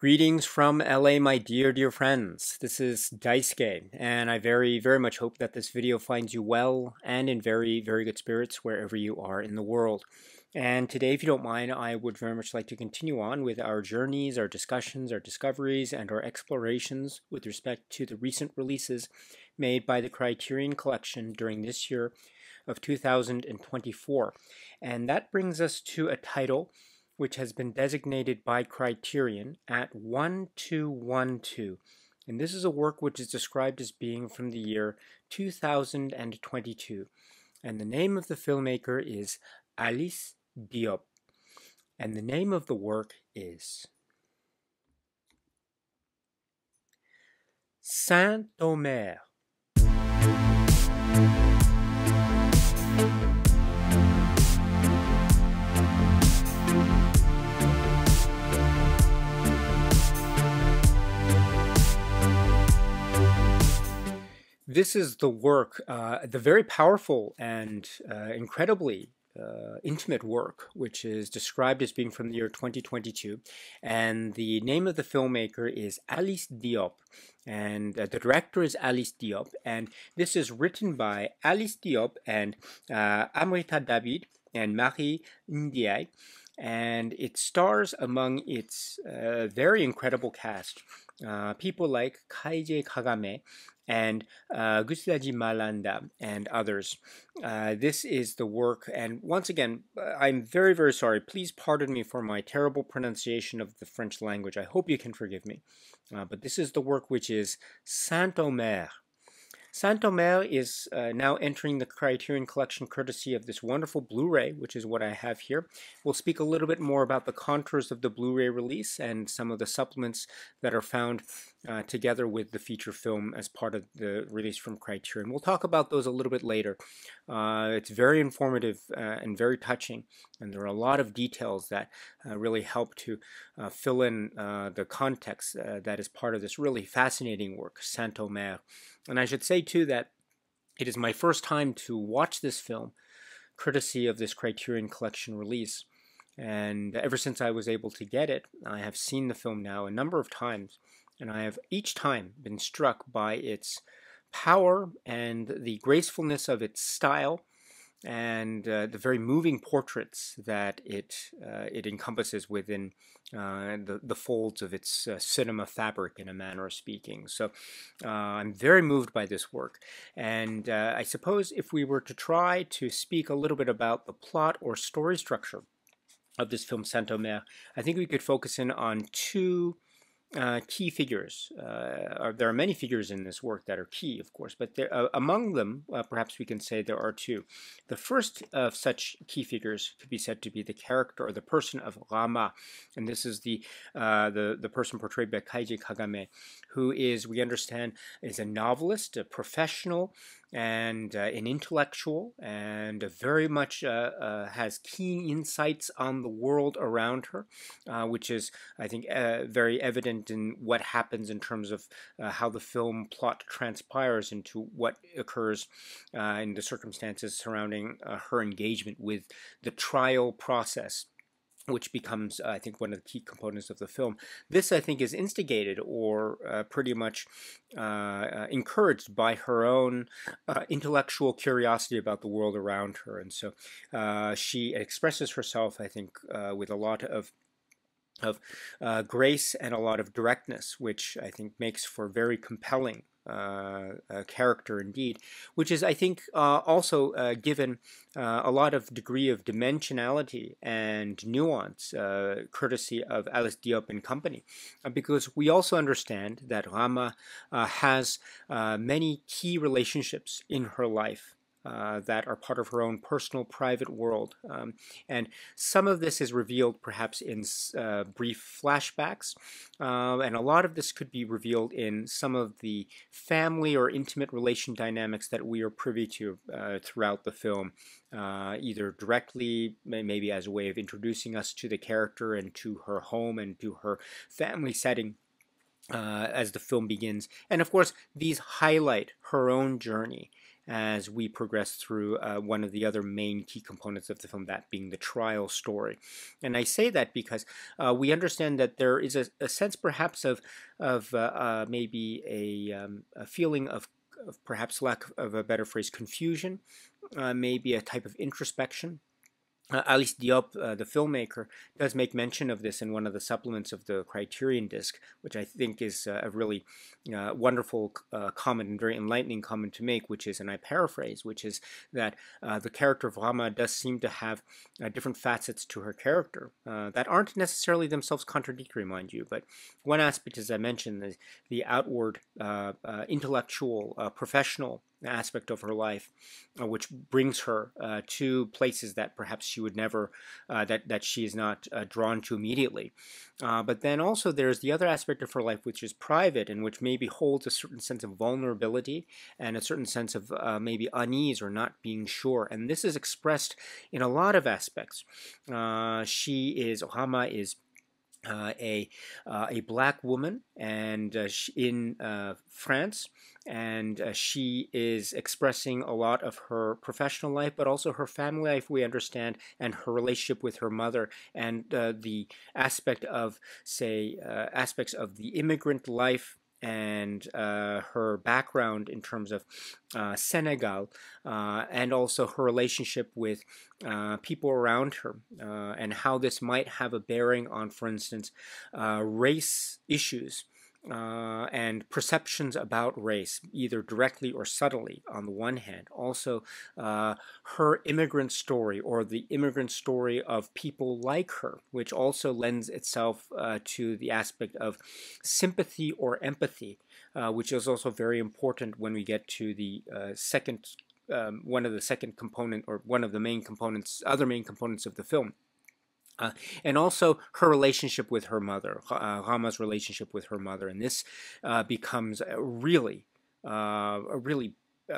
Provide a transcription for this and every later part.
Greetings from LA, my dear friends. This is Daisuke, and I very much hope that this video finds you well and in very good spirits wherever you are in the world. And today, if you don't mind, I would very much like to continue on with our journeys, our discussions, our discoveries, and our explorations with respect to the recent releases made by the Criterion Collection during this year of 2024. And that brings us to a title which has been designated by Criterion at 1212. And this is a work which is described as being from the year 2022. And the name of the filmmaker is Alice Diop. And the name of the work is Saint-Omer. This is the work, the very powerful and incredibly intimate work, which is described as being from the year 2022. And the name of the filmmaker is Alice Diop. And the director is Alice Diop. And this is written by Alice Diop and Amrita David and Marie Ndiaye. And it stars among its very incredible cast people like Kaije Kagame and Gustaji Malanda and others. This is the work, and once again, I'm very sorry. Please pardon me for my terrible pronunciation of the French language. I hope you can forgive me. But this is the work which is Saint-Omer. Saint-Omer is now entering the Criterion Collection courtesy of this wonderful Blu-ray, which is what I have here. We'll speak a little bit more about the contours of the Blu-ray release and some of the supplements that are found together with the feature film as part of the release from Criterion. We'll talk about those a little bit later. It's very informative and very touching, and there are a lot of details that really help to fill in the context that is part of this really fascinating work, Saint-Omer. And I should say, too, that it is my first time to watch this film, courtesy of this Criterion Collection release. And ever since I was able to get it, I have seen the film now a number of times, and I have each time been struck by its power and the gracefulness of its style, and the very moving portraits that it encompasses within the folds of its cinema fabric, in a manner of speaking. So I'm very moved by this work, and I suppose if we were to try to speak a little bit about the plot or story structure of this film, Saint-Omer, I think we could focus in on two key figures. There are many figures in this work that are key, of course, but among them, perhaps we can say there are two. The first of such key figures could be said to be the character or the person of Rama, and this is the person portrayed by Kaiji Kagame, who is, we understand, is a novelist, a professional, and an intellectual, and very much has keen insights on the world around her, which is, I think, very evident in what happens in terms of how the film plot transpires into what occurs in the circumstances surrounding her engagement with the trial process, which becomes, I think, one of the key components of the film. This, I think, is instigated or pretty much encouraged by her own intellectual curiosity about the world around her. And so she expresses herself, I think, with a lot of grace and a lot of directness, which I think makes for very compelling character indeed, which is, I think, also given a lot of degree of dimensionality and nuance, courtesy of Alice Diop and company, because we also understand that Rama has many key relationships in her life that are part of her own personal, private world. And some of this is revealed perhaps in brief flashbacks, and a lot of this could be revealed in some of the family or intimate relation dynamics that we are privy to throughout the film, either directly, maybe as a way of introducing us to the character and to her home and to her family setting, as the film begins. And of course, these highlight her own journey as we progress through one of the other main key components of the film, that being the trial story. And I say that because we understand that there is a sense perhaps of maybe a feeling of perhaps, lack of a better phrase, confusion, maybe a type of introspection. Alice Diop, the filmmaker, does make mention of this in one of the supplements of the Criterion disc, which I think is a really wonderful comment and very enlightening comment to make, which is, and I paraphrase, which is that the character of Rama does seem to have different facets to her character that aren't necessarily themselves contradictory, mind you. But one aspect, as I mentioned, is the outward intellectual, professional aspect of her life, which brings her to places that perhaps she would never, that she is not drawn to immediately. But then also there's the other aspect of her life which is private and which maybe holds a certain sense of vulnerability and a certain sense of maybe unease or not being sure. And this is expressed in a lot of aspects. Rama is a black woman, and in France, and she is expressing a lot of her professional life, but also her family life, we understand, and her relationship with her mother, and the aspect of, say, aspects of the immigrant life and her background in terms of Senegal, and also her relationship with people around her, and how this might have a bearing on, for instance, race issues. And perceptions about race, either directly or subtly, on the one hand. Also, her immigrant story, or the immigrant story of people like her, which also lends itself to the aspect of sympathy or empathy, which is also very important when we get to the one of the second component, or one of the main components, other main components of the film. And also her relationship with her mother, Rama's relationship with her mother, and this becomes a really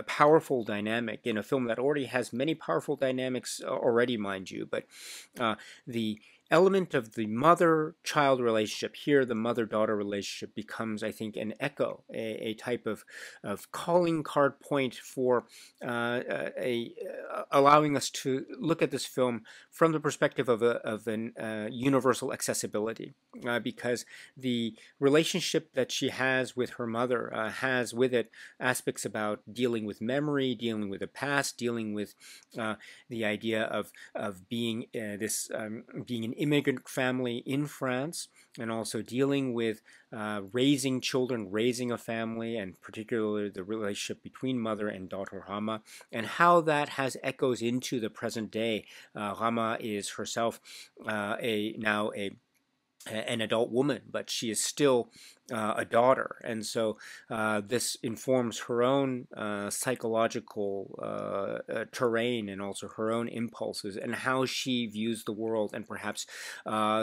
powerful dynamic in a film that already has many powerful dynamics already, mind you. But the element of the mother-child relationship here, the mother-daughter relationship, becomes, I think, an echo, a type of calling card point for allowing us to look at this film from the perspective of an universal accessibility, because the relationship that she has with her mother has with it aspects about dealing with memory, dealing with the past, dealing with the idea of being being an immigrant family in France, and also dealing with raising children, raising a family, and particularly the relationship between mother and daughter Rama, and how that has echoes into the present day. Rama is herself now an adult woman, but she is still a daughter, and so this informs her own psychological terrain, and also her own impulses, and how she views the world, and perhaps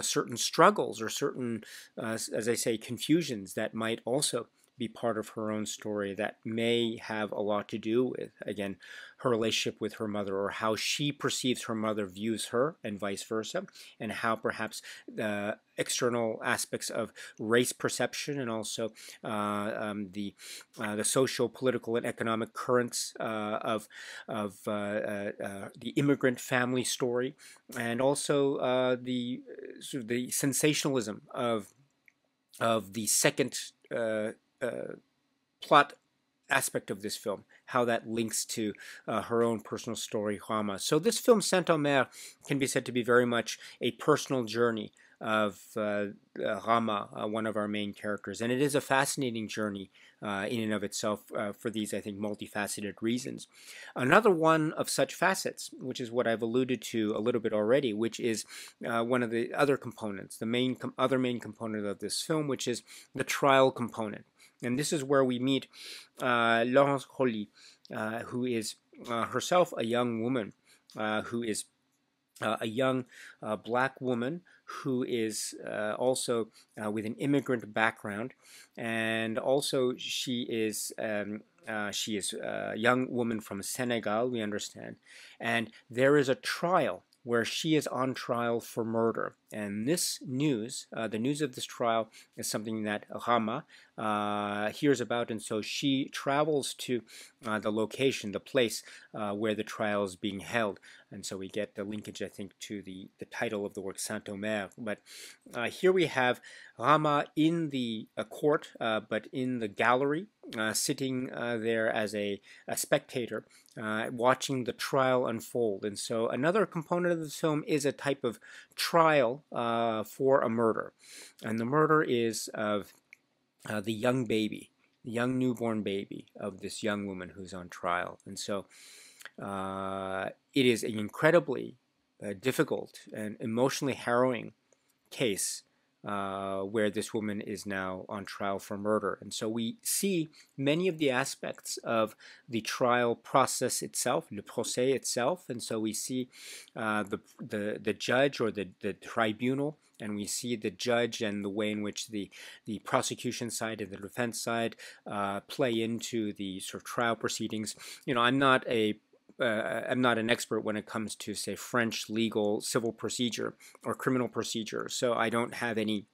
certain struggles or certain, as I say, confusions that might also be part of her own story that may have a lot to do with, again, her relationship with her mother, or how she perceives her mother views her, and vice versa, and how perhaps the external aspects of race perception, and also the social, political, and economic currents of the immigrant family story, and also the sort of the sensationalism of the second plot aspect of this film, how that links to her own personal story, Rama. So this film, Saint-Omer, can be said to be very much a personal journey of Rama, one of our main characters. And it is a fascinating journey in and of itself for these, I think, multifaceted reasons. Another one of such facets, which is what I've alluded to a little bit already, which is one of the other components, the other main component of this film, which is the trial component. And this is where we meet Laurence Rolly, who is herself a young woman, who is a young black woman who is also with an immigrant background, and also she is a young woman from Senegal, we understand, and there is a trial where she is on trial for murder. And this news, the news of this trial, is something that Rama hears about, and so she travels to the location, the place where the trial is being held. And so we get the linkage, I think, to the title of the work, Saint-Omer. But here we have Rama in the court, but in the gallery, sitting there as a spectator, watching the trial unfold. And so another component of the film is a type of trial for a murder. And the murder is of the young baby, the young newborn baby of this young woman who's on trial. And so it is an incredibly difficult and emotionally harrowing case where this woman is now on trial for murder. And so we see many of the aspects of the trial process itself, le procès itself. And so we see the judge or the tribunal, and we see the judge and the way in which the prosecution side and the defense side play into the sort of trial proceedings. You know, I'm not an expert when it comes to, say, French legal civil procedure or criminal procedure, so I don't have any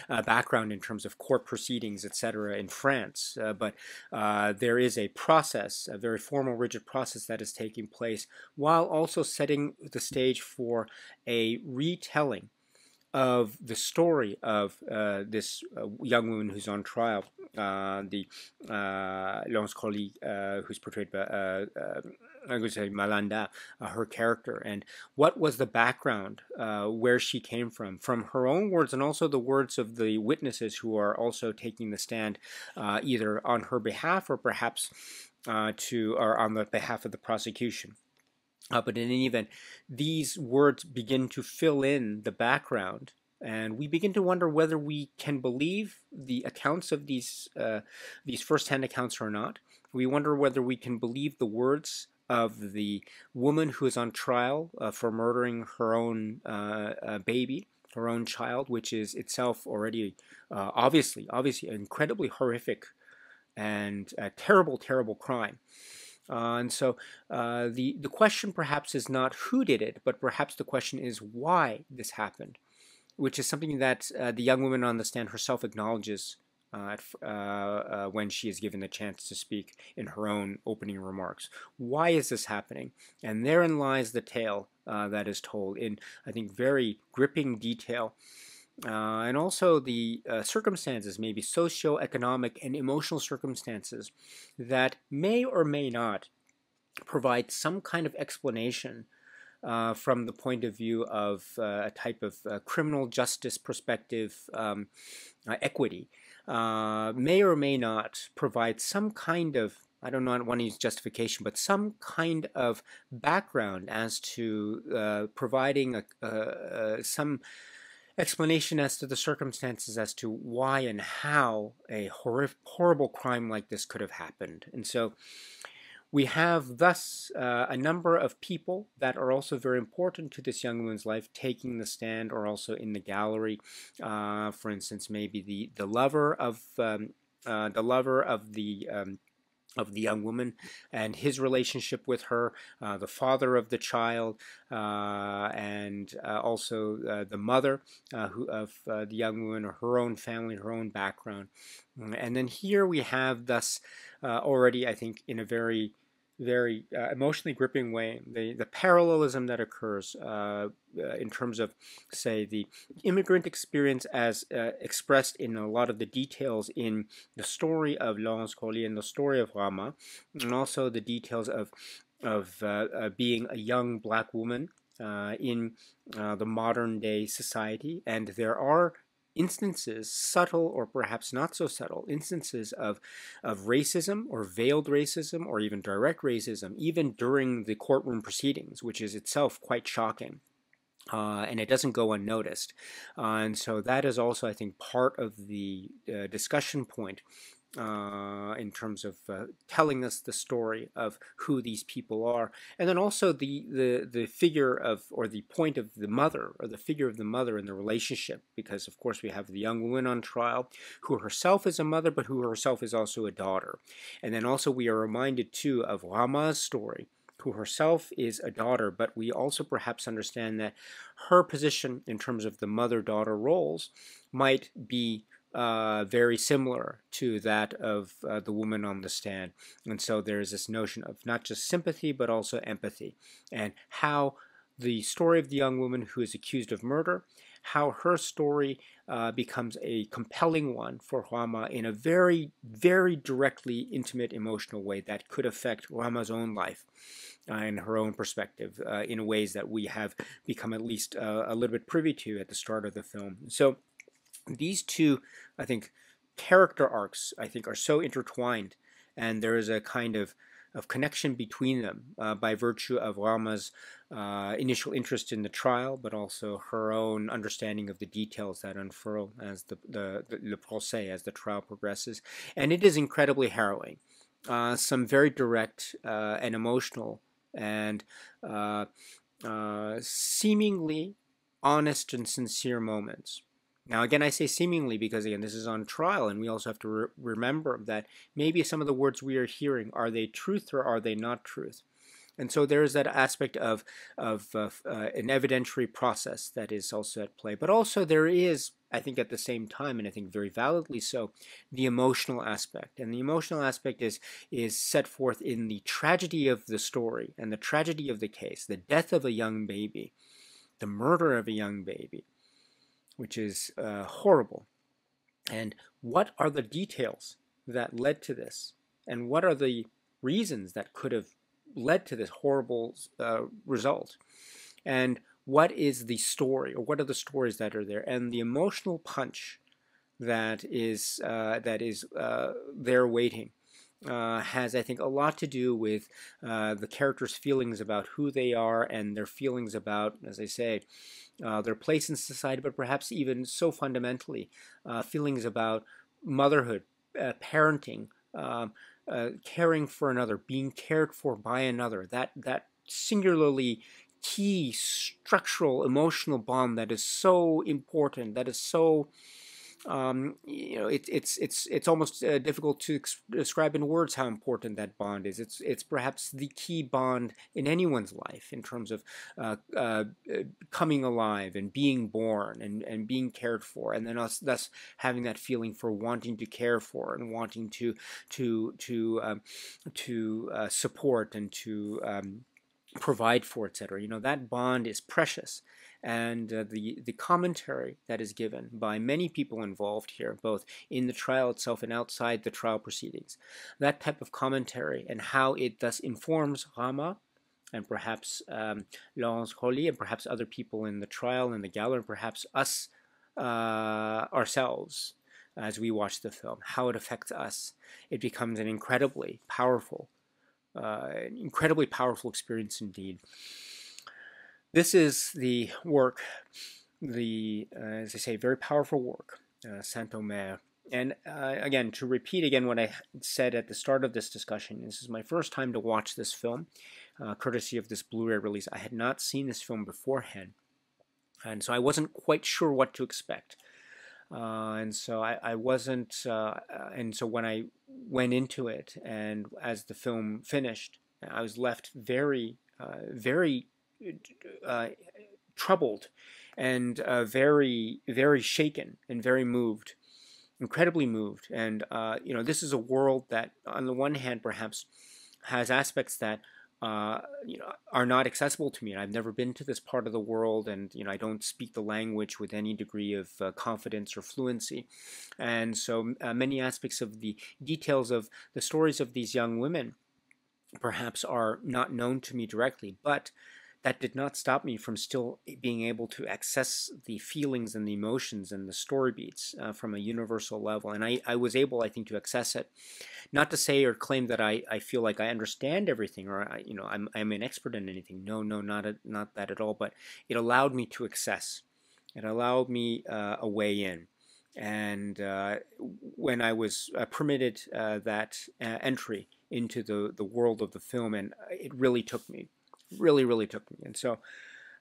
background in terms of court proceedings, etc., in France, but there is a process, a very formal, rigid process that is taking place, while also setting the stage for a retelling of the story of this young woman who's on trial, the Laurence Colli, who's portrayed by I would say Malanda, her character, and what was the background, where she came from her own words, and also the words of the witnesses who are also taking the stand, either on her behalf or perhaps or on the behalf of the prosecution. But in any event, these words begin to fill in the background, and we begin to wonder whether we can believe the accounts of these first-hand accounts or not. We wonder whether we can believe the words of the woman who is on trial for murdering her own baby, her own child, which is itself already obviously an incredibly horrific and terrible, terrible crime. And so the question perhaps is not who did it, but perhaps the question is why this happened, which is something that the young woman on the stand herself acknowledges when she is given the chance to speak in her own opening remarks. Why is this happening? And therein lies the tale that is told in, I think, very gripping detail. And also the circumstances, maybe socio-economic and emotional circumstances, that may or may not provide some kind of explanation from the point of view of a type of criminal justice perspective, equity, may or may not provide some kind of, I don't want to use justification, but some kind of background as to providing some explanation as to the circumstances as to why and how a horrible crime like this could have happened. And so we have thus a number of people that are also very important to this young woman's life taking the stand, or also in the gallery. For instance, maybe the lover of the young woman and his relationship with her, the father of the child, and also the mother of the young woman, or her own family, her own background. And then here we have thus already, I think, in a very emotionally gripping way, the parallelism that occurs in terms of, say, the immigrant experience as expressed in a lot of the details in the story of Laurence Colli and the story of Rama, and also the details of being a young black woman in the modern day society. And there are instances, subtle or perhaps not so subtle, instances of racism or veiled racism or even direct racism, even during the courtroom proceedings, which is itself quite shocking. And it doesn't go unnoticed. And so that is also, I think, part of the discussion point in terms of telling us the story of who these people are, and then also the figure of, or the point of the mother, or the figure of the mother in the relationship, because of course we have the young woman on trial who herself is a mother, but who herself is also a daughter. And then also we are reminded too of Rama's story, who herself is a daughter, but we also perhaps understand that her position in terms of the mother-daughter roles might be very similar to that of the woman on the stand. And so there's this notion of not just sympathy, but also empathy, and how the story of the young woman who is accused of murder, how her story becomes a compelling one for Rama in a very, very directly intimate, emotional way that could affect Rama's own life and her own perspective in ways that we have become at least a little bit privy to at the start of the film. So these two, I think, character arcs, I think, are so intertwined, and there is a kind of connection between them by virtue of Rama's initial interest in the trial, but also her own understanding of the details that unfurl as le procès, as the trial progresses. And it is incredibly harrowing. Some very direct and emotional and seemingly honest and sincere moments. Now, again, I say seemingly because, again, this is on trial, and we also have to remember that maybe some of the words we are hearing, are they truth or are they not truth? And so there is that aspect of an evidentiary process that is also at play. But also there is, I think at the same time, and I think very validly so, the emotional aspect. And the emotional aspect is set forth in the tragedy of the story and the tragedy of the case, the death of a young baby, the murder of a young baby, which is horrible. And what are the details that led to this? And what are the reasons that could have led to this horrible result? And what is the story, or what are the stories that are there? And the emotional punch that is there waiting has, I think, a lot to do with the characters' feelings about who they are and their feelings about, as I say, their place in society, but perhaps even so fundamentally, feelings about motherhood, parenting, caring for another, being cared for by another, that singularly key structural emotional bond that is so important, that is so it's almost difficult to describe in words how important that bond is. It's perhaps the key bond in anyone's life in terms of coming alive and being born and being cared for, and then thus having that feeling for wanting to care for and wanting to support and to provide for, etc. That bond is precious. And the commentary that is given by many people involved here, both in the trial itself and outside the trial proceedings, that type of commentary and how it thus informs Rama and perhaps Laurence Colli and perhaps other people in the trial and the gallery, and perhaps us ourselves as we watch the film, how it affects us. It becomes an incredibly powerful experience indeed. This is the work, as I say, very powerful work, Saint-Omer. And again, to repeat again what I said at the start of this discussion, this is my first time to watch this film, courtesy of this Blu-ray release. I had not seen this film beforehand, and so I wasn't quite sure what to expect. And so I wasn't, and so when I went into it, and as the film finished, I was left very, very troubled and very, very shaken and very moved, incredibly moved. And this is a world that, on the one hand, perhaps has aspects that are not accessible to me. And I've never been to this part of the world, and I don't speak the language with any degree of confidence or fluency. And so many aspects of the details of the stories of these young women perhaps are not known to me directly, but that did not stop me from still being able to access the feelings and the emotions and the story beats from a universal level. And I was able, I think, to access it. Not to say or claim that I feel like I understand everything, or I'm an expert in anything. No, not that at all. But it allowed me to access. It allowed me a way in. And when I was permitted that entry into the world of the film, and it really took me. Really took me. And so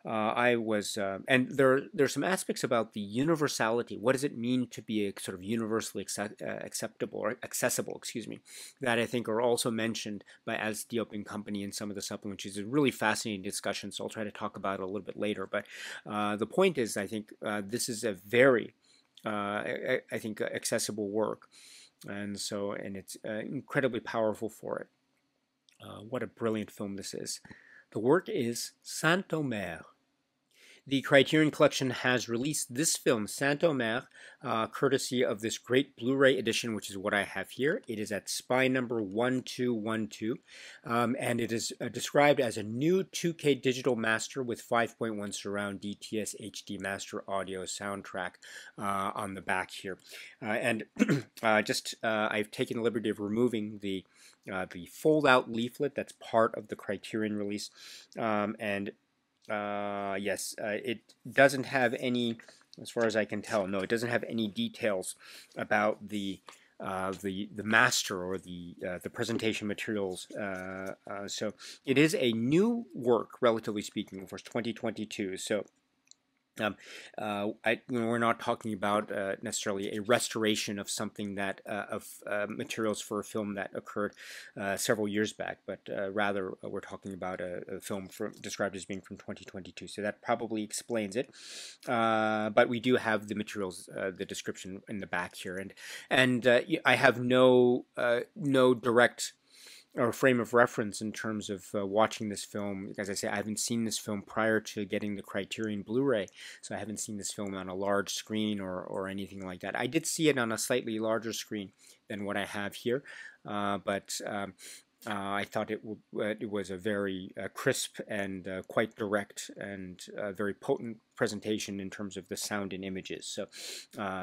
I was, and there's some aspects about the universality. What does it mean to be a sort of universally acceptable or accessible, excuse me, that I think are also mentioned by Alice Diop and company in some of the supplements, which is a really fascinating discussion. So I'll try to talk about it a little bit later. But the point is, I think this is a very, I think, accessible work, and it's incredibly powerful for it. What a brilliant film this is. The work is Saint-Omer. The Criterion Collection has released this film, Saint-Omer, courtesy of this great Blu-ray edition, which is what I have here. It is at spine number 1212, and it is described as a new 2K digital master with 5.1 surround DTS HD master audio soundtrack on the back here. I've taken the liberty of removing the fold-out leaflet that's part of the Criterion release, it doesn't have any, as far as I can tell, no, it doesn't have any details about the master or the presentation materials. So it is a new work, relatively speaking, for 2022. So. We're not talking about necessarily a restoration of something that of materials for a film that occurred several years back, but rather we're talking about a film described as being from 2022. So that probably explains it. But we do have the materials, the description in the back here, and I have no direct or frame of reference in terms of watching this film. As I say, I haven't seen this film prior to getting the Criterion Blu-ray, so I haven't seen this film on a large screen or anything like that. I did see it on a slightly larger screen than what I have here, but I thought it was a very crisp and quite direct and very potent presentation in terms of the sound and images. So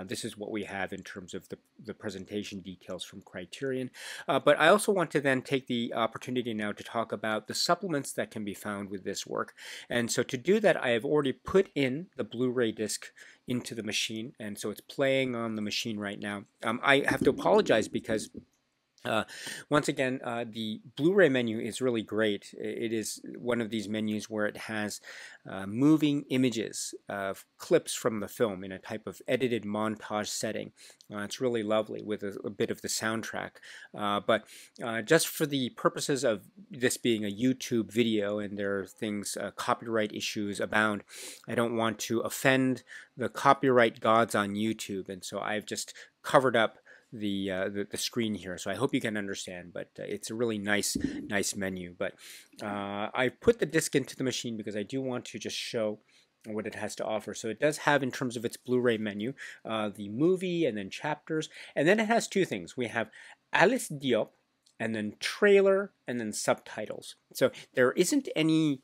this is what we have in terms of the presentation details from Criterion. But I also want to then take the opportunity now to talk about the supplements that can be found with this work. And so to do that, I have already put in the Blu-ray disc into the machine, and so it's playing on the machine right now. I have to apologize because once again, the Blu-ray menu is really great. It is one of these menus where it has moving images of clips from the film in a type of edited montage setting. It's really lovely with a bit of the soundtrack. But just for the purposes of this being a YouTube video, and there are things, copyright issues abound, I don't want to offend the copyright gods on YouTube, and so I've just covered up the screen here, so I hope you can understand. But it's a really nice menu. But I put the disc into the machine because I do want to just show what it has to offer. So it does have, in terms of its Blu-ray menu, the movie and then chapters, and then it has two things. We have Alice Diop, and then trailer, and then subtitles. So there isn't any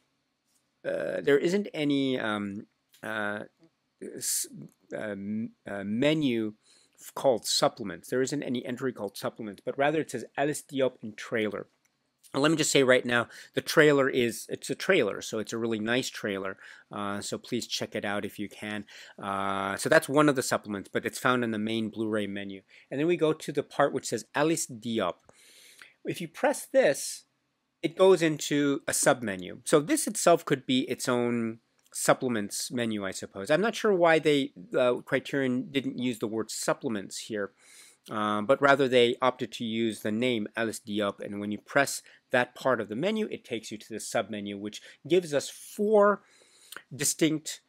menu called supplements. There isn't any entry called supplements, but rather it says Alice Diop and trailer. And let me just say right now, the trailer it's a trailer, so it's a really nice trailer. So please check it out if you can. So that's one of the supplements, but it's found in the main Blu-ray menu. And then we go to the part which says Alice Diop. If you press this, it goes into a sub-menu. So this itself could be its own supplements menu, I suppose. I'm not sure why Criterion didn't use the word supplements here, but rather they opted to use the name Alice Diop, and when you press that part of the menu, it takes you to the sub-menu, which gives us four distinct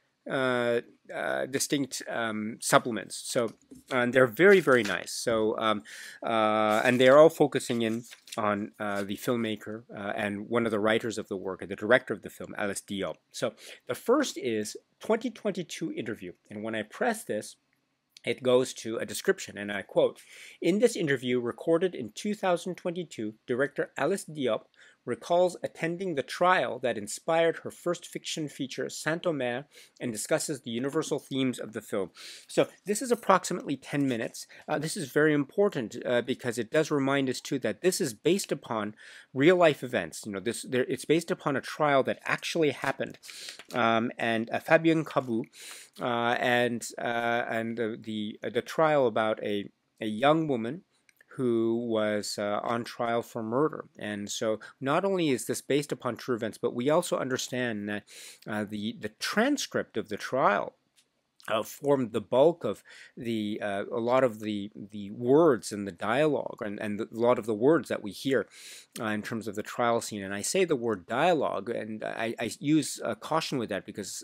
supplements. So they're very nice. So and they're all focusing in on the filmmaker and one of the writers of the work, and the director of the film, Alice Diop. So the first is 2022 interview, and when I press this, it goes to a description, and I quote, "In this interview recorded in 2022, director Alice Diop recalls attending the trial that inspired her first fiction feature, Saint-Omer, and discusses the universal themes of the film." So this is approximately 10 minutes. This is very important because it does remind us too that this is based upon real-life events. You know, it's based upon a trial that actually happened, and Fabien Cabou, and the trial about a young woman who was on trial for murder. And so not only is this based upon true events, but we also understand that the transcript of the trial formed the bulk of a lot of the words and the dialogue, and a lot of the words that we hear in terms of the trial scene. And I say the word dialogue, and I use caution with that because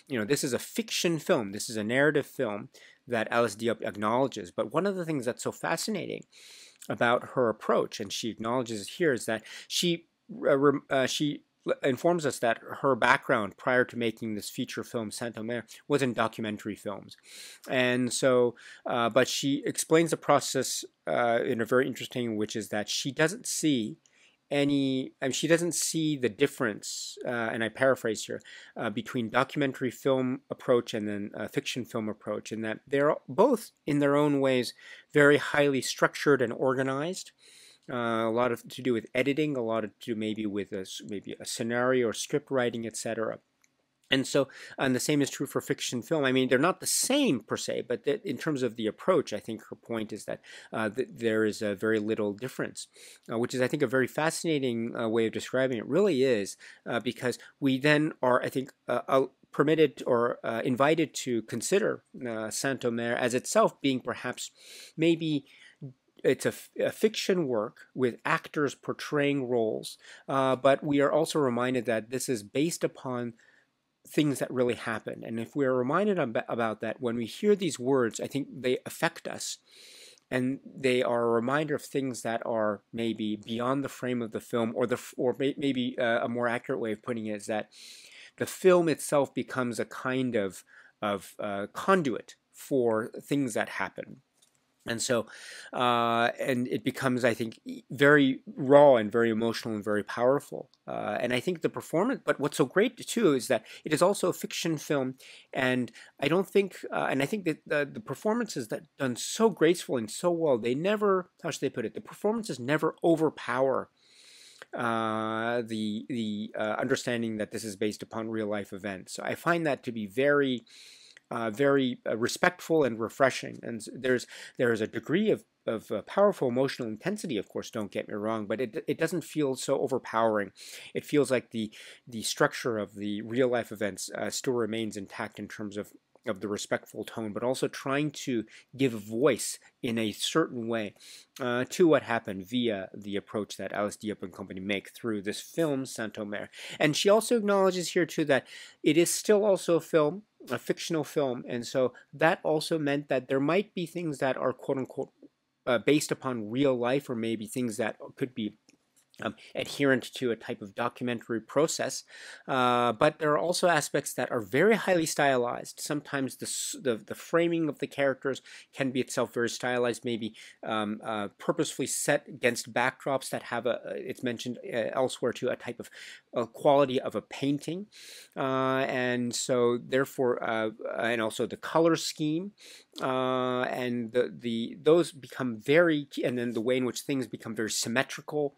this is a fiction film. This is a narrative film that Alice Diop acknowledges. But one of the things that's so fascinating about her approach, and she acknowledges it here, is that she informs us that her background prior to making this feature film Saint-Omer was in documentary films. And so, but she explains the process in a very interesting, which is that she doesn't see she doesn't see the difference, and I paraphrase here, between documentary film approach and then fiction film approach, in that they're both in their own ways very highly structured and organized. A lot of to do with editing, a lot to do maybe with maybe a scenario or script writing, etc. And so, and the same is true for fiction film. I mean, they're not the same per se, but in terms of the approach, I think her point is that there is a very little difference, which is, I think, a very fascinating way of describing it. It really is, because we then are, I think, permitted or invited to consider Saint-Omer as itself being perhaps maybe it's a fiction work with actors portraying roles, but we are also reminded that this is based upon things that really happen. And if we're reminded about that, when we hear these words, I think they affect us. And they are a reminder of things that are maybe beyond the frame of the film, or maybe a more accurate way of putting it is that the film itself becomes a kind of conduit for things that happen. And so, and it becomes, I think, very raw and very emotional and very powerful. And I think the performance, but what's so great too is that it is also a fiction film. And I don't think, and I think that the performances that done so graceful and so well, they never, how should they put it, the performances never overpower the understanding that this is based upon real life events. So I find that to be very respectful and refreshing. And there is a degree of powerful emotional intensity, of course, don't get me wrong, but it doesn't feel so overpowering. It feels like the structure of the real life events still remains intact in terms of the respectful tone, but also trying to give a voice in a certain way to what happened via the approach that Alice Diop and company make through this film, Saint-Omer. And she also acknowledges here too that it is still also a film, a fictional film, and so that also meant that there might be things that are quote-unquote based upon real life, or maybe things that could be adherent to a type of documentary process, but there are also aspects that are very highly stylized. Sometimes the framing of the characters can be itself very stylized, maybe purposefully set against backdrops that have it's mentioned elsewhere too, a type of quality of a painting, and so therefore, and also the color scheme, and those become very, and then the way in which things become very symmetrical.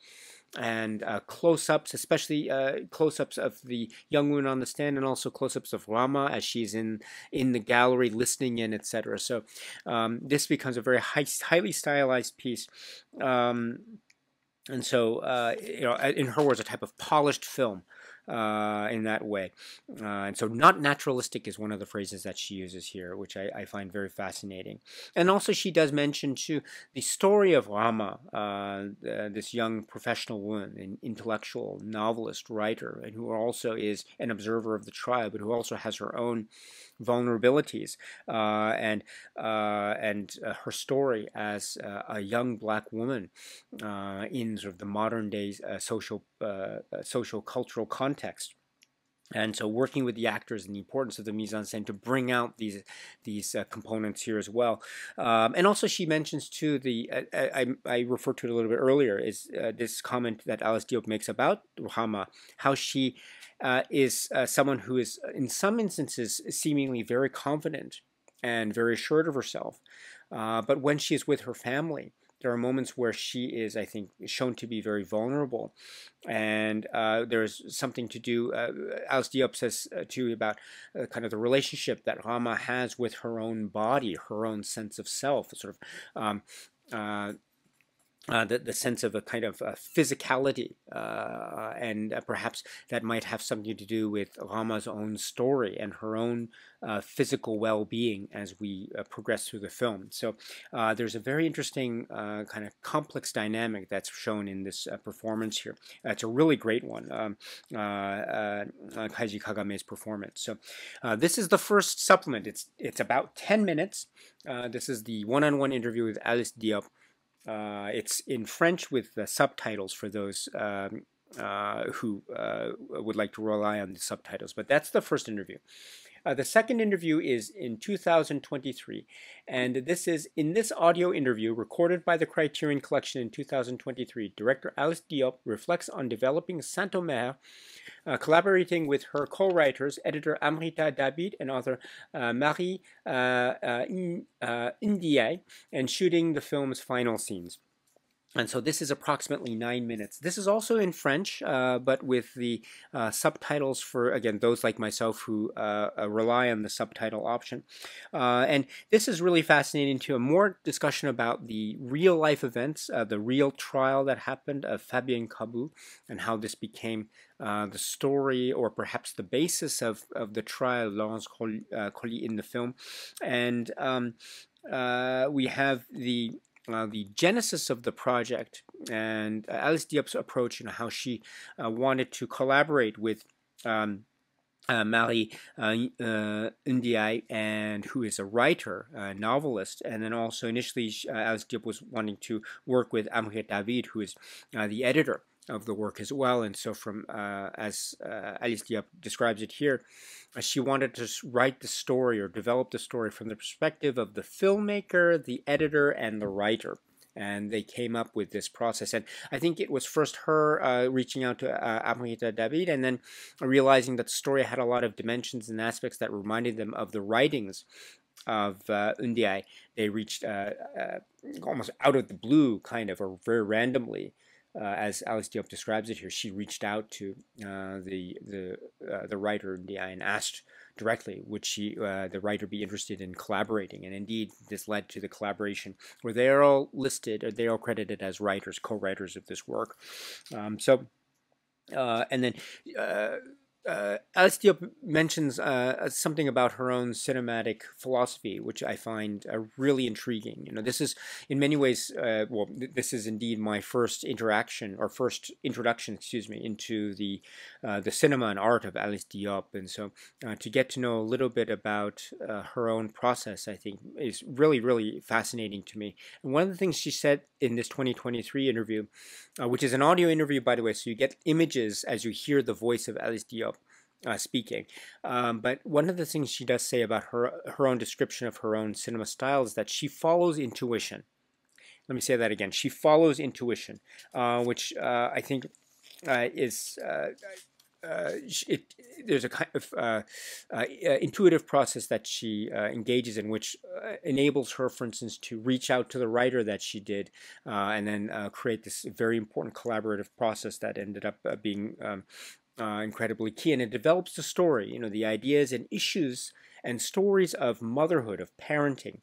And close-ups, especially close-ups of the young woman on the stand, and also close-ups of Rama as she's in the gallery listening in, etc. So this becomes a very highly stylized piece, and so in her words, a type of polished film. In that way. And so not naturalistic is one of the phrases that she uses here, which I find very fascinating. And also she does mention too the story of Rama, this young professional woman, an intellectual novelist, writer, and who also is an observer of the trial, but who also has her own vulnerabilities, and her story as a young black woman in sort of the modern day social cultural context. And so working with the actors and the importance of the mise en scène to bring out these components here as well. And also she mentions too, I referred to it a little bit earlier, is this comment that Alice Diop makes about Ruhama, how she is someone who is in some instances seemingly very confident and very assured of herself. But when she is with her family, there are moments where she is, I think, shown to be very vulnerable. And there's something to do, Alice Diop says too, about kind of the relationship that Rama has with her own body, her own sense of self, sort of the sense of a kind of physicality, and perhaps that might have something to do with Rama's own story and her own physical well-being as we progress through the film. So there's a very interesting kind of complex dynamic that's shown in this performance here. It's a really great one, Kaiji Kagame's performance. So this is the first supplement. It's about 10 minutes. This is the one-on-one interview with Alice Diop. It's in French with the subtitles for those who would like to rely on the subtitles, but that's the first interview. The second interview is in 2023, and this is in this audio interview recorded by the Criterion Collection in 2023. Director Alice Diop reflects on developing Saint-Omer, collaborating with her co-writers, editor Amrita David and author Marie Ndiaye, and shooting the film's final scenes. And so this is approximately 9 minutes. This is also in French, but with the subtitles for, again, those like myself who rely on the subtitle option. And this is really fascinating too. More discussion about the real life events, the real trial that happened of Fabien Cabou, and how this became the story or perhaps the basis of the trial, Laurence Colly in the film. And we have the genesis of the project and Alice Diop's approach, how she wanted to collaborate with Marie Ndiaye, and who is a writer, a novelist, and then also initially Alice Diop was wanting to work with Amrita David, who is the editor of the work as well. And so from as Alice Diop describes it here, she wanted to write the story or develop the story from the perspective of the filmmaker, the editor, and the writer. And they came up with this process. And I think it was first her reaching out to Amrita David and then realizing that the story had a lot of dimensions and aspects that reminded them of the writings of Ndiaye. They reached almost out of the blue, kind of, or very randomly. As Alice Diop describes it here, she reached out to the writer Ndiaye and asked directly would the writer be interested in collaborating, and indeed this led to the collaboration where they are all listed, or they are all credited as writers, co-writers of this work. And then Alice Diop mentions something about her own cinematic philosophy, which I find really intriguing. This is in many ways, this is indeed my first introduction, excuse me, into the cinema and art of Alice Diop. And so to get to know a little bit about her own process, I think is really, really fascinating to me. And one of the things she said in this 2023 interview, which is an audio interview, by the way, so you get images as you hear the voice of Alice Diop speaking. But one of the things she does say about her own description of her own cinema style is that she follows intuition. Let me say that again. She follows intuition, which I think is... there's a kind of intuitive process that she engages in, which enables her, for instance, to reach out to the writer that she did, and then create this very important collaborative process that ended up being incredibly key. And it develops the story, the ideas and issues and stories of motherhood, of parenting.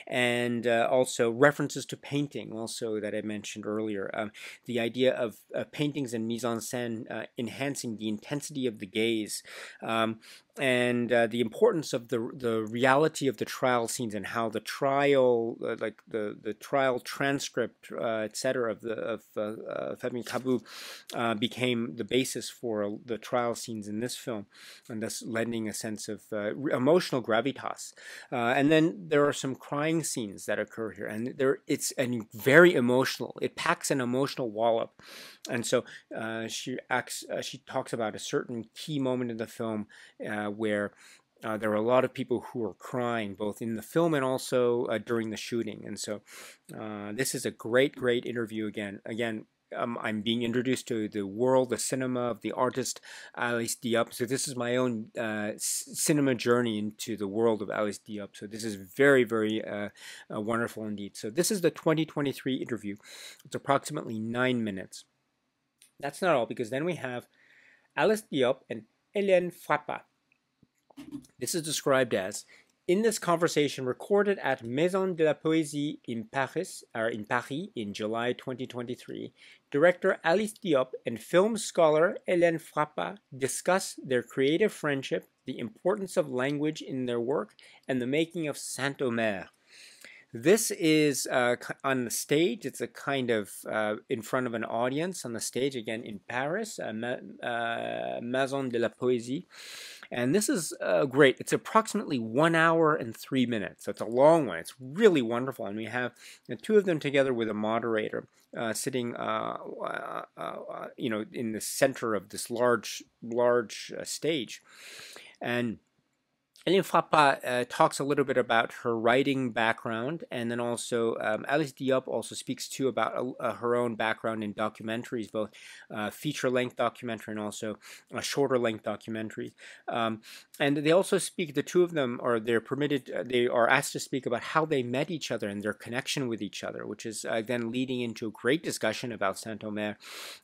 And also references to painting, also that I mentioned earlier. The idea of paintings and mise en scène enhancing the intensity of the gaze, and the importance of the reality of the trial scenes and how the trial, like the trial transcript, etc., of Fabien Cabou became the basis for the trial scenes in this film, and thus lending a sense of emotional gravitas. And then there are some crying scenes that occur here, and it's very emotional. It packs an emotional wallop, and so she talks about a certain key moment in the film where there are a lot of people who are crying, both in the film and also during the shooting. And so this is a great interview. Again, I'm being introduced to the world, the cinema of the artist Alice Diop. So this is my own cinema journey into the world of Alice Diop. So this is very wonderful indeed. So this is the 2023 interview. It's approximately 9 minutes. That's not all, because then we have Alice Diop and Hélène Frappa. This is described as In this conversation recorded at Maison de la Poésie in Paris, in July 2023, director Alice Diop and film scholar Hélène Frappat discuss their creative friendship, the importance of language in their work, and the making of Saint-Omer. This is on the stage. It's a kind of in front of an audience on the stage, again in Paris, Maison de la Poésie. And this is great. It's approximately 1 hour and 3 minutes. So it's a long one. It's really wonderful. And we have the two of them together with a moderator sitting, in the center of this large stage. And Hélène Frappat talks a little bit about her writing background, and then also Alice Diop also speaks too about her own background in documentaries, both feature-length documentary and also shorter-length documentaries. And they also speak, the two of them, or they are asked to speak about how they met each other and their connection with each other, which is then leading into a great discussion about Saint-Omer.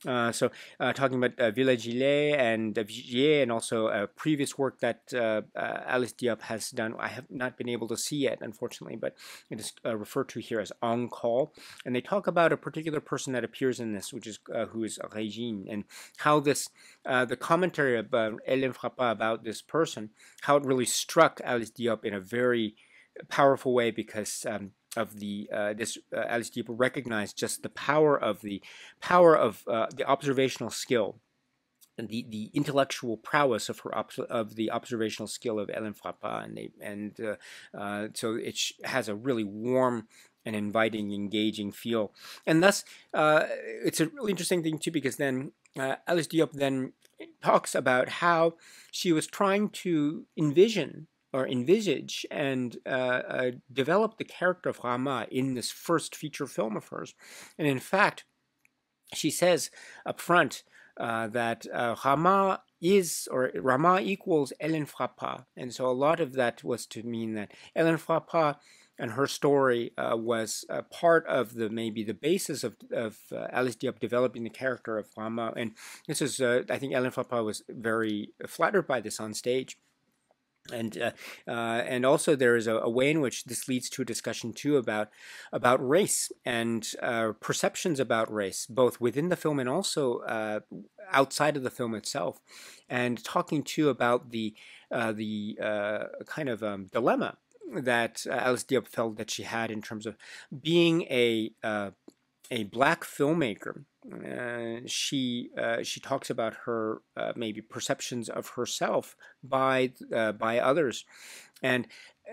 Talking about Villagile and Vigier, and also previous work that Alice Diop has done. I have not been able to see it, unfortunately, but it is referred to here as On Call. And they talk about a particular person that appears in this, which is who is Régine, and how this the commentary about Hélène Frappat about this person, how it really struck Alice Diop in a very powerful way, because of the Alice Diop recognized just the power of the observational skill, and the intellectual prowess of the observational skill of Hélène Frappat, so it has a really warm and inviting, engaging feel, and thus it's a really interesting thing too, because then Alice Diop then talks about how she was trying to envisage and develop the character of Rama in this first feature film of hers, and in fact, she says up front that Rama equals Hélène Frappat, and so a lot of that was to mean that Hélène Frappat and her story was part of maybe the basis of Alice Diop developing the character of Rama, and this is I think Hélène Frappat was very flattered by this on stage. And also there is a way in which this leads to a discussion too about race and perceptions about race, both within the film and also outside of the film itself, and talking too about the kind of dilemma that Alice Diop felt that she had in terms of being a black filmmaker. She talks about her maybe perceptions of herself by others, and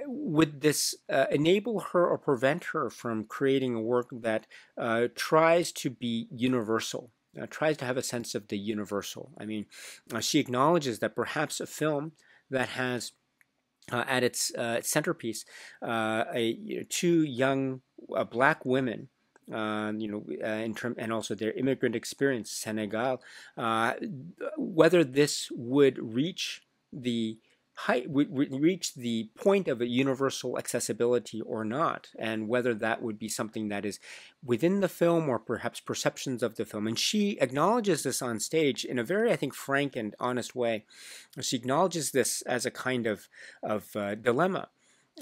would this enable her or prevent her from creating a work that tries to be universal, tries to have a sense of the universal? I mean, she acknowledges that perhaps a film that has at its centerpiece two young black women, and also their immigrant experience, Senegal, whether this would reach the reach the point of a universal accessibility or not, and whether that would be something that is within the film or perhaps perceptions of the film. And she acknowledges this on stage in a very, I think, frank and honest way. She acknowledges this as a kind of dilemma.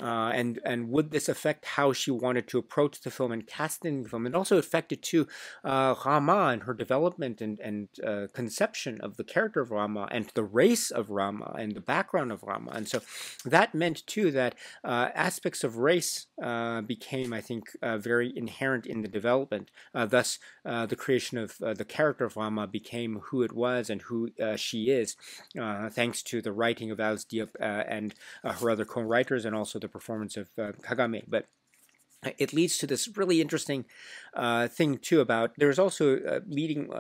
And would this affect how she wanted to approach the film and casting the film? It also affected too Rama and her development and conception of the character of Rama and the race of Rama and the background of Rama. And so that meant too that aspects of race became, I think, very inherent in the development. Thus, the creation of the character of Rama became who it was and who she is, thanks to the writing of Alice Diop and her other co-writers, and also the performance of Kagame. But it leads to this really interesting thing too about, there's also leading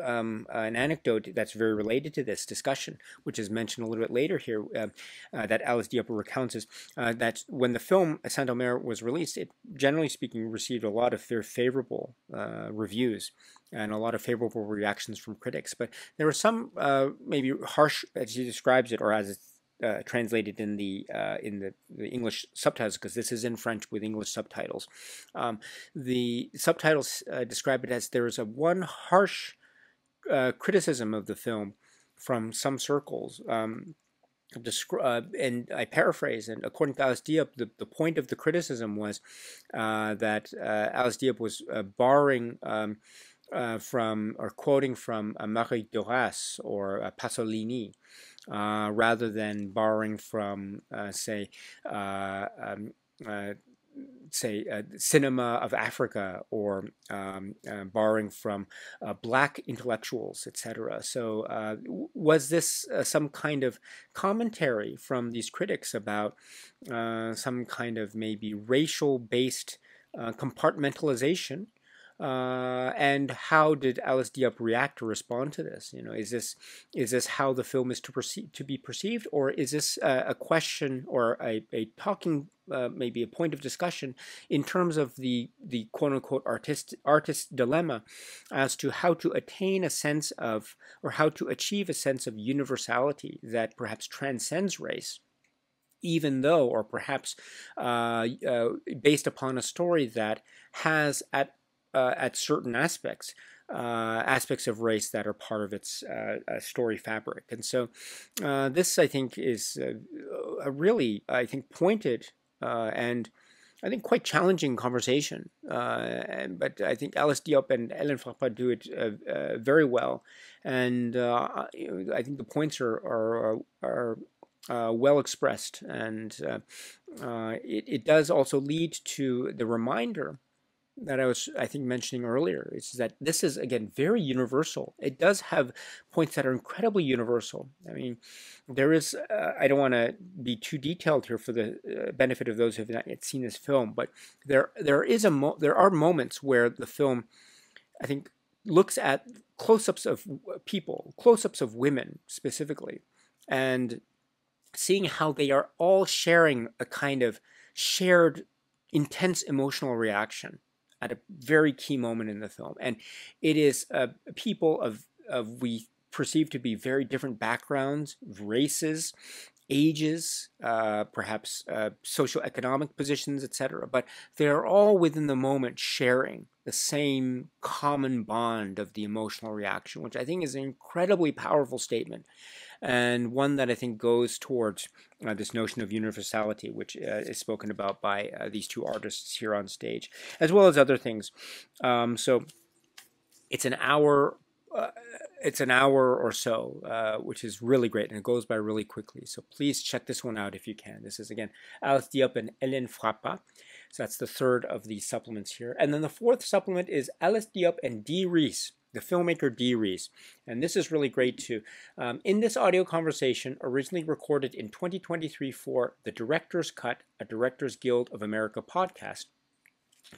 an anecdote that's very related to this discussion, which is mentioned a little bit later here, that Alice Diop recounts, is that when the film Saint-Omer was released, it, generally speaking, received a lot of very favorable reviews and a lot of favorable reactions from critics. But there were some maybe harsh, as she describes it, or as it's translated in the English subtitles, because this is in French with English subtitles. The subtitles describe it as there is one harsh criticism of the film from some circles, and I paraphrase, and according to Alice Diop, the point of the criticism was that Alice Diop was borrowing from or quoting from Marie Duras or Pasolini, rather than borrowing from, uh, cinema of Africa, or borrowing from black intellectuals, etc. So, was this some kind of commentary from these critics about some kind of maybe racial-based compartmentalization? And how did Alice Diop react or respond to this? Is this how the film is to be perceived, or is this a question or a talking, maybe a point of discussion in terms of the quote unquote artist dilemma as to how to attain a sense of, or how to achieve a sense of universality that perhaps transcends race, even though, or perhaps based upon a story that has at certain aspects of race that are part of its story fabric. And so this, I think, is a really, I think, pointed and I think quite challenging conversation. But I think Alice Diop and Hélène Frappa do it very well. And I think the points are well expressed. And it does also lead to the reminder that I think, mentioning earlier, is that this is, again, very universal. It does have points that are incredibly universal. I mean, there is, I don't want to be too detailed here for the benefit of those who have not yet seen this film, but there are moments where the film, I think, looks at close-ups of people, close-ups of women specifically, and seeing how they are all sharing a kind of shared intense emotional reaction at a very key moment in the film. And it is people of we perceive to be very different backgrounds, races, ages, perhaps socioeconomic positions, etc. But they're all within the moment sharing the same common bond of the emotional reaction, which I think is an incredibly powerful statement, and one that I think goes towards this notion of universality, which is spoken about by these two artists here on stage, as well as other things. So it's an hour. It's an hour or so, which is really great, and it goes by really quickly. So please check this one out if you can. This is, again, Alice Diop and Hélène Frappa. So that's the third of the supplements here. And then the fourth supplement is Alice Diop and Dee Rees, the filmmaker Dee Rees. And this is really great too. In this audio conversation, originally recorded in 2023 for The Director's Cut, a Directors Guild of America podcast,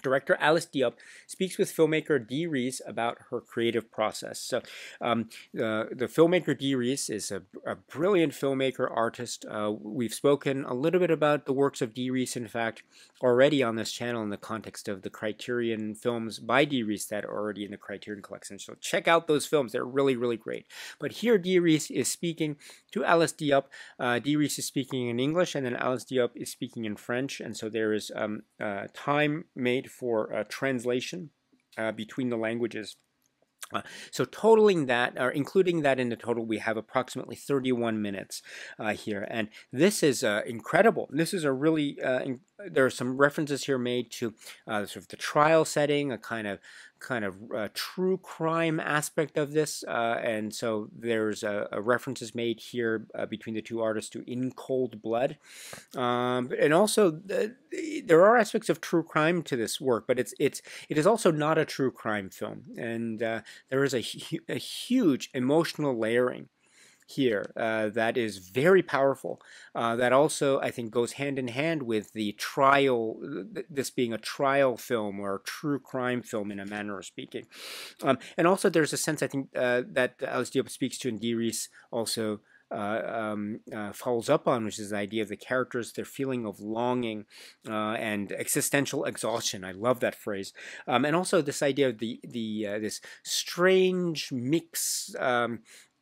director Alice Diop speaks with filmmaker Dee Rees about her creative process. So the filmmaker Dee Rees is a brilliant filmmaker, artist. We've spoken a little bit about the works of Dee Rees, in fact, already on this channel in the context of the Criterion films by Dee Rees that are already in the Criterion Collection. So check out those films. They're really, really great. But here Dee Rees is speaking to Alice Diop. Dee Rees is speaking in English, and then Alice Diop is speaking in French. And so there is time made for translation between the languages. So totaling that, or including that in the total, we have approximately 31 minutes here. And this is incredible. This is a really, there are some references here made to sort of the trial setting, a kind of true crime aspect of this. And so there's references made here between the two artists to In Cold Blood. And also there are aspects of true crime to this work, but it is also not a true crime film. And there is a huge emotional layering here that is very powerful, that also, I think, goes hand in hand with the trial, this being a trial film or a true crime film in a manner of speaking. And also there's a sense, I think, that Alice Diop speaks to, and Dee Rees also follows up on, which is the idea of the characters, their feeling of longing and existential exhaustion. I love that phrase. And also this idea of this strange mix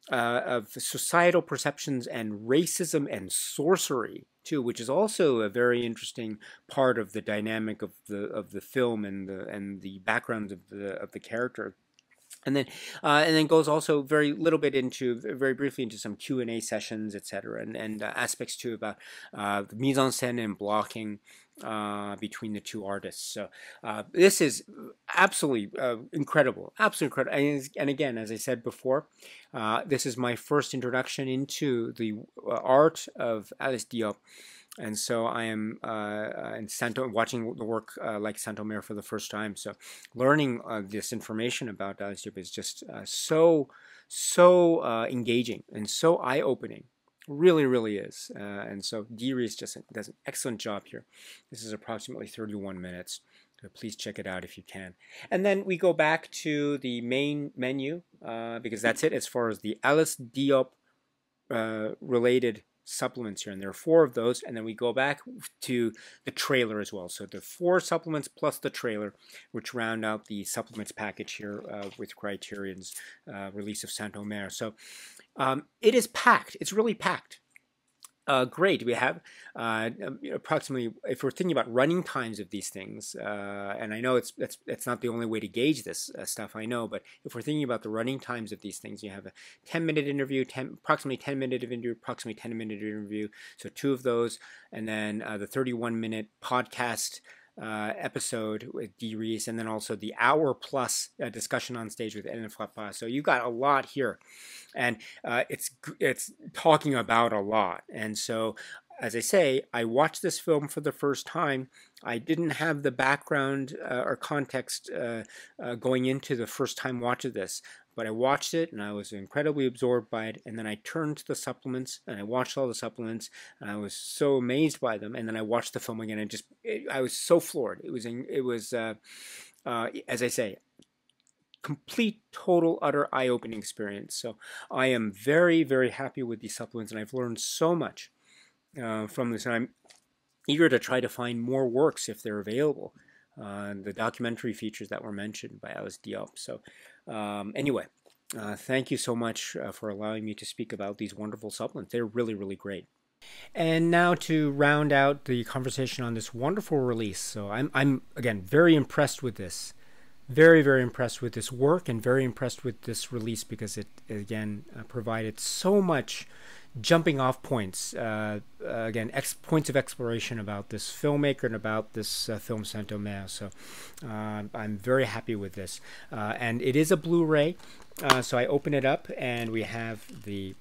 of societal perceptions and racism and sorcery too, which is also a very interesting part of the dynamic of the film and the background of the character. And then goes also very little bit into very briefly into some Q&A sessions, etc., and aspects too about the mise en scène and blocking between the two artists. So this is absolutely incredible, absolutely incredible. And again, as I said before, this is my first introduction into the art of Alice Diop. And so I am watching the work like Saint-Omer for the first time. So learning this information about Alice Diop is just so engaging and so eye-opening. Really, really is. And so Dee just does an excellent job here. This is approximately 31 minutes. So please check it out if you can. And then we go back to the main menu because that's it as far as the Alice Diop related supplements here, and there are 4 of those, and then we go back to the trailer as well. So the 4 supplements plus the trailer, which round out the supplements package here with Criterion's release of Saint-Omer. So it is packed. It's really packed. Great. We have approximately, if we're thinking about running times of these things, and I know it's not the only way to gauge this stuff, I know, but if we're thinking about the running times of these things, you have a 10-minute interview, approximately 10-minute interview, approximately 10-minute interview, so 2 of those, and then the 31-minute podcast episode with Dee, and then also the hour-plus discussion on stage with Ellen Frappa. So you got a lot here, and it's talking about a lot. And so, as I say, I watched this film for the first time. I didn't have the background or context going into the first time watch of this, but I watched it and I was incredibly absorbed by it. And then I turned to the supplements and I watched all the supplements and I was so amazed by them. And then I watched the film again and I was so floored. It was as I say, complete, total, utter eye-opening experience. So I am very, very happy with these supplements, and I've learned so much from this. And I'm eager to try to find more works if they're available. The documentary features that were mentioned by Alice Diop. So anyway, thank you so much for allowing me to speak about these wonderful supplements. They're really, really great. And now to round out the conversation on this wonderful release. So I'm again very impressed with this. Very, very impressed with this work and very impressed with this release because it again provided so much jumping off points, again, points of exploration about this filmmaker and about this film Saint-Omer. So I'm very happy with this. And it is a Blu-ray, so I open it up and we have the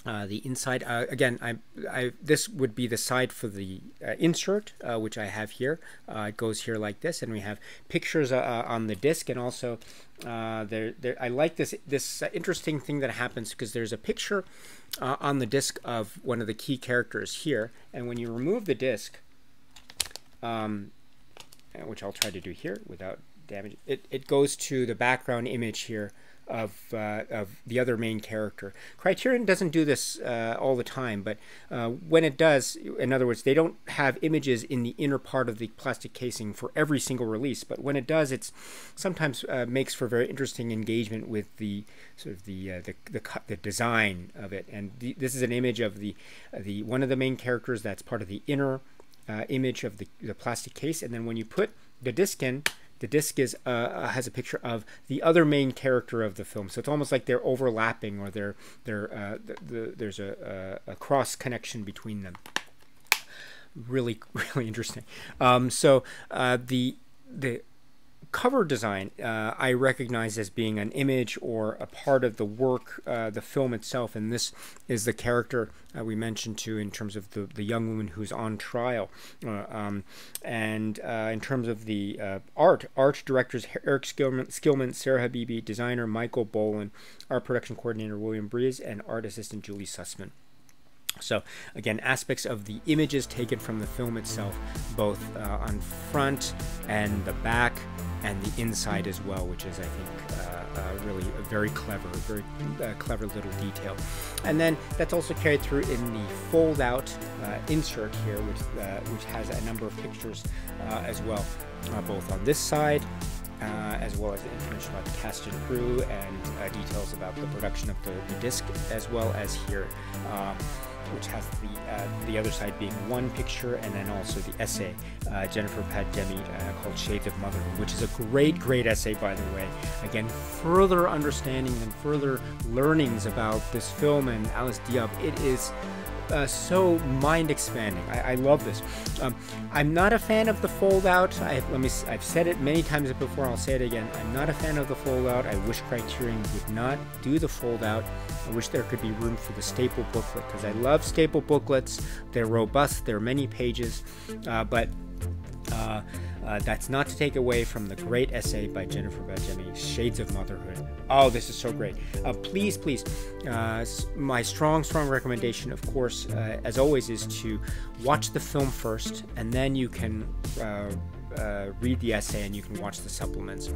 inside. Again, this would be the side for the insert, which I have here. It goes here like this, and we have pictures on the disc, and also I like this interesting thing that happens because there's a picture on the disc of one of the key characters here, and when you remove the disc, which I'll try to do here without damage, it goes to the background image here of the other main character. Criterion doesn't do this all the time, but when it does, in other words, they don't have images in the inner part of the plastic casing for every single release, but when it does, it's sometimes makes for very interesting engagement with the sort of the design of it. And this is an image of the one of the main characters that's part of the inner image of the plastic case, and then when you put the disc in, the disc has a picture of the other main character of the film, so it's almost like they're overlapping, or there's a cross connection between them. Really, really interesting. So the cover design I recognize as being an image or a part of the work, the film itself, and this is the character we mentioned too in terms of the young woman who's on trial, and in terms of the art directors Eric Skillman, Sarah Habibi, designer Michael Boland, art production coordinator William Breeze, and art assistant Julie Sussman. So again, aspects of the images taken from the film itself, both on front and the back and the inside as well, which is, I think, really a very clever little detail. And then that's also carried through in the fold-out insert here, which has a number of pictures as well, both on this side, as well as the information about the cast and crew and details about the production of the disc, as well as here. which has the other side being one picture, and then also the essay, Jennifer Padjemi, called Shades of Motherhood, which is a great essay, by the way. Again, further understanding and further learnings about this film and Alice Diop. It is so mind-expanding. I love this. I'm not a fan of the fold-out. I've said it many times before. I'll say it again. I'm not a fan of the fold-out. I wish Criterion would not do the fold-out. I wish there could be room for the staple booklet, because I love staple booklets. They're robust. They're many pages, but that's not to take away from the great essay by Jennifer Padjemi, Shades of Motherhood. Oh, this is so great. Please, my strong recommendation, of course, as always, is to watch the film first, and then you can read the essay and you can watch the supplements.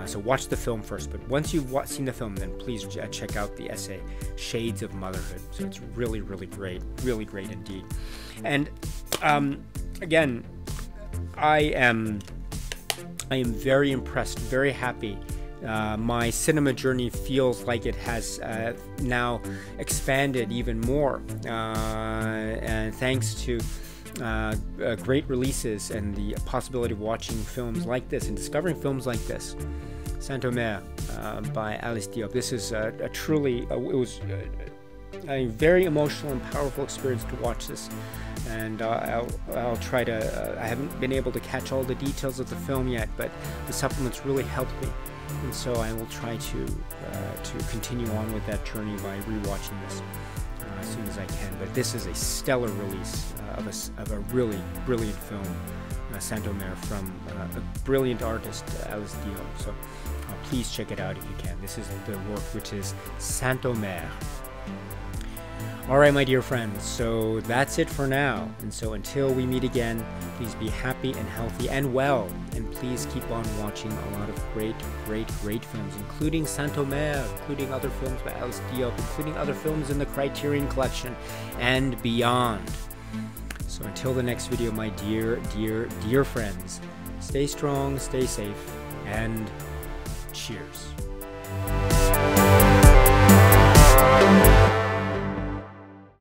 So watch the film first, but once you've seen the film, then please check out the essay, Shades of Motherhood. So it's really great indeed. And again, I am very impressed, very happy. My cinema journey feels like it has now expanded even more, and thanks to great releases and the possibility of watching films like this and discovering films like this. Saint-Omer by Alice Diop. This is it was a very emotional and powerful experience to watch this, and I'll try to. I haven't been able to catch all the details of the film yet, but the supplements really helped me, and so I will try to continue on with that journey by rewatching this as soon as I can. But this is a stellar release of a really brilliant film, Saint-Omer, from a brilliant artist, Alice Diop. So please check it out if you can. This is the work, which is Saint-Omer. All right, my dear friends, so that's it for now. And so until we meet again, please be happy and healthy and well. And please keep on watching a lot of great films, including Saint-Omer, including other films by Alice Diop, including other films in the Criterion Collection and beyond. So until the next video, my dear friends, stay strong, stay safe, and cheers.